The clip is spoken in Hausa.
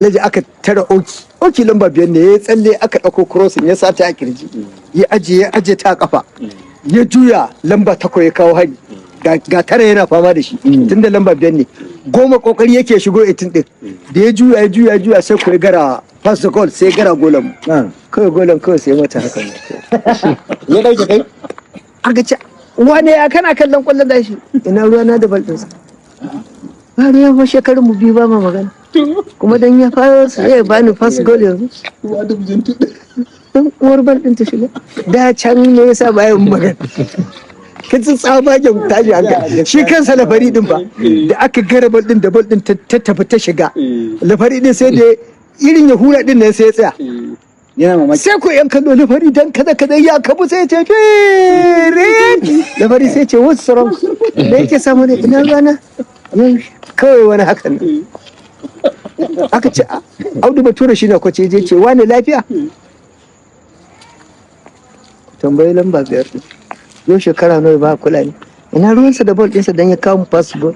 Alhaji aka tara oki lamba biyar ne ya tsalle aka ɗauko crossing ya sata a kirji ya aje ta kafa ya juya lamba 8 ya kawo hari ga tara yana fama da shi tunda lamba biyar ne 10 kokari yake shigo 18 din da ya juya sai ku gara pass the goal sai gara golan kawai golan kawai sai mata haka ne ya dauke kai aka ce wane ya kana kallon kwallon da shi ina ruwa na da balɗinsa ba da yawan shekarun mu biyu ba ma magana kuma dan ya fara sai ya bani pass goal yanzu dan uwar bal din ta shiga da can ne yasa bayan magana kacin tsabagen tashi haka shi kansa lafari din ba da aka gara bal din da bal din ta tafi ta shiga lafari din sai da irin ya hura din nan sai ya tsaya yana mamaki sai ko yan kallo lafari dan kaza ya kabu sai ya ce fere lafari sai ce what's wrong da yake samu ne ina rana kawai wani hakan aka ce Audu Bature shi na kwace je ce wani lafiya tambayi lamba 5 yau shekara nawa ba kula ne ina ruwansa da bol ɗinsa don ya kawo mu pass ball